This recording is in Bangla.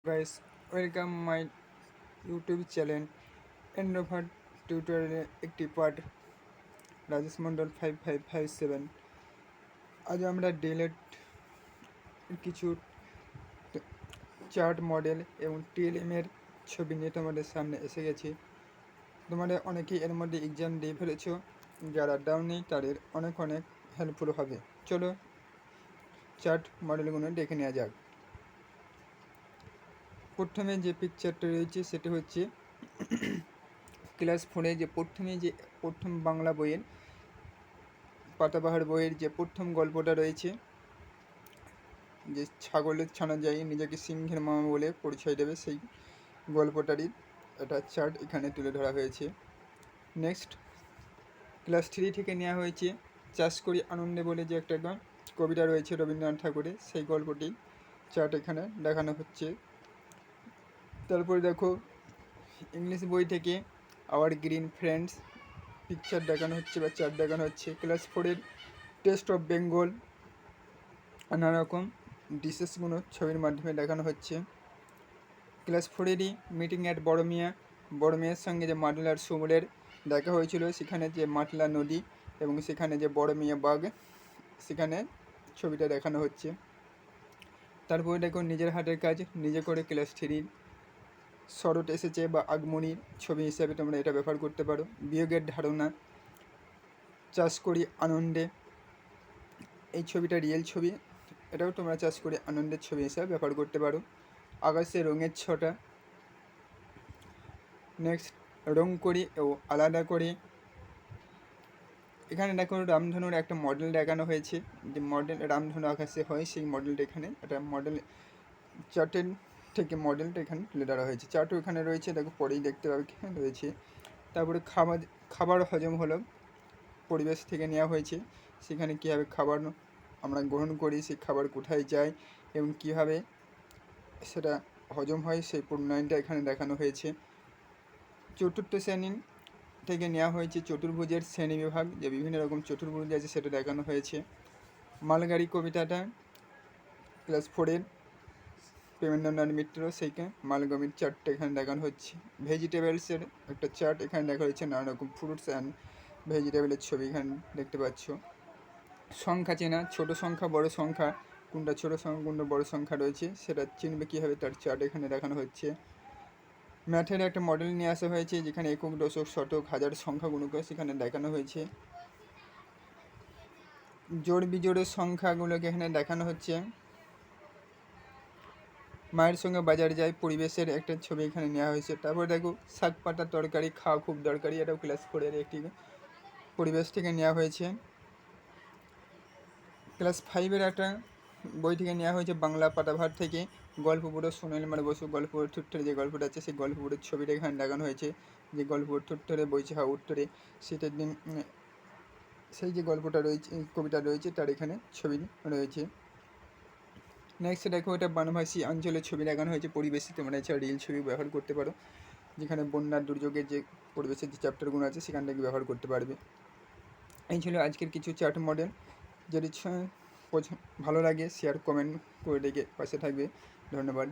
Guys, welcome my YouTube channel এন্ড্রোভার টিউটোরিয়ালের একটি পার্ট রাজেশ মন্ডল 5557। আজ আমরা ডিলেট কিছু চার্ট মডেল এবং টিএলএমের ছবি নিয়ে তোমাদের সামনে এসে গেছি। তোমাদের অনেকেই এর মধ্যে এক্সাম দিয়ে ফেলেছো, যারা ডাউনি তাদের অনেক হেল্পফুল হবে। চলো চার্ট মডেলগুলো দেখে নেওয়া যাক। প্রথমে যে পিকচারটা রয়েছে সেটা হচ্ছে ক্লাস 4-এ যে প্রথম বাংলা বইয়ের পাতাবাহার বইয়ের যে প্রথম গল্পটা রয়েছে, যে ছাগলের ছানা যাই নিজেকে সিংহের মামা বলে পরিচয় দেবে, সেই গল্পটারই একটা চার্ট এখানে তুলে ধরা হয়েছে। নেক্সট, ক্লাস 3 থেকে নেওয়া হয়েছে চাষ করি আনন্দে বলে যে একটা কবিতা রয়েছে রবীন্দ্রনাথ ঠাকুরের, সেই গল্পটি চার্ট এখানে দেখানো হচ্ছে। তারপরে দেখো, ইংলিশ বই থেকে আওয়ার গ্রিন ফ্রেন্ডস পিকচার দেখানো হচ্ছে বা চার্ট দেখানো হচ্ছে। ক্লাস 4-এর টেস্ট অফ বেঙ্গল নানা রকম ডিশেসগুলো ছবির মাধ্যমে দেখানো হচ্ছে। ক্লাস 4-এরই মিটিং অ্যাট বড় মিয়ার সঙ্গে যে মাটলা আর সুমুলের দেখা হয়েছিল, সেখানে যে মাটলা নদী এবং সেখানে যে বড় মিয়া বাঘ, সেখানে ছবিটা দেখানো হচ্ছে। তারপরে দেখো, নিজের হাতের কাজ নিজে করে ক্লাস 3-র শরৎ এসেছে বা আগমনীর ছবি হিসাবে তোমরা এটা ব্যবহার করতে পারো। বিয়োগের ধারণা, চাষ করি আনন্দে, এই ছবিটা রিয়েল ছবি, এটাও তোমরা চাষ করি আনন্দের ছবি হিসাবে ব্যবহার করতে পারো। আকাশে রঙের ছটা। নেক্সট, রং করি ও আলাদা করে, এখানে দেখো রামধনুর একটা মডেল দেখানো হয়েছে, যে মডেল রামধনু আকাশে হয় সেই মডেলটা এখানে একটা মডেল চার্টের থেকে মডেলটা এখানে তুলে ধরা হয়েছে। চার্টও এখানে রয়েছে, দেখো পরেই দেখতে পাবে রয়েছে। তারপরে খাবার হজম হলো পরিবেশ থেকে নেওয়া হয়েছে, সেখানে কীভাবে খাবার আমরা গ্রহণ করি, সেই খাবার কোথায় যায় এবং কীভাবে সেটা হজম হয় সেই প্রণালীটা এখানে দেখানো হয়েছে। চতুর্থ শ্রেণী থেকে নেওয়া হয়েছে চতুর্ভুজের শ্রেণীবিভাগ, যে বিভিন্ন রকম চতুর্ভুজ আছে সেটা দেখানো হয়েছে। মালগাড়ি কবিতাটা ক্লাস 4-এর প্রেমেন্দ্রনাথ মিত্র, সেইকে মালগাড়ির চার্টটা এখানে দেখানো হচ্ছে। ভেজিটেবলসের একটা চার্ট এখানে দেখা হচ্ছে, নানা রকম ফ্রুটস অ্যান্ড ভেজিটেবলের ছবি এখানে দেখতে পাচ্ছ। সংখ্যা চেনা, ছোটো সংখ্যা বড় সংখ্যা, কোনটা ছোটো সংখ্যা কোনটা বড় সংখ্যা রয়েছে সেটা চিনবে কীভাবে, তার চার্ট এখানে দেখানো হচ্ছে। ম্যাথের একটা মডেল নিয়ে আসা হয়েছে, যেখানে একক দশক শতক হাজার সংখ্যাগুলোকে সেখানে দেখানো হয়েছে। জোড় বিজোড়ের সংখ্যাগুলোকে এখানে দেখানো হচ্ছে। মায়ের সঙ্গে বাজার যায় পরিবেশের একটা ছবি এখানে নেওয়া হয়েছে। তারপর দেখো, শাক পাতার তরকারি খাওয়া খুব দরকারি, এটাও ক্লাস 4-এর একটি পরিবেশ থেকে নেওয়া হয়েছে। ক্লাস 5-এর একটা বই থেকে নেওয়া হয়েছে, বাংলা পাতাভার থেকে গল্পপুরের সোনালী বসু গল্পপুরের থুত্তরে যে গল্পটা আছে সেই গল্পপুরের ছবিটা এখানে দেখানো হয়েছে, যে গল্পপুর থুত্তরে বইছে হা উত্তরে, শীতের দিন সেই যে গল্পটা রয়েছে কবিতা রয়েছে তার এখানে ছবি রয়েছে। নেক্সট দেখো, এটা বনবাসী অঞ্চলের ছবি দেখানো হয়েছে পরিবেশে, তোমরা এছাড়া রিল ছবি ব্যবহার করতে পারো, যেখানে বন্যার দুর্যোগের যে পরিবেশের যে চ্যাপ্টারগুলো আছে সেখান থেকে ব্যবহার করতে পারবে। এই ছিল আজকের কিছু চার্ট মডেল। যদি ভালো লাগে শেয়ার কমেন্ট করে রেখে পাশে থাকবে। ধন্যবাদ।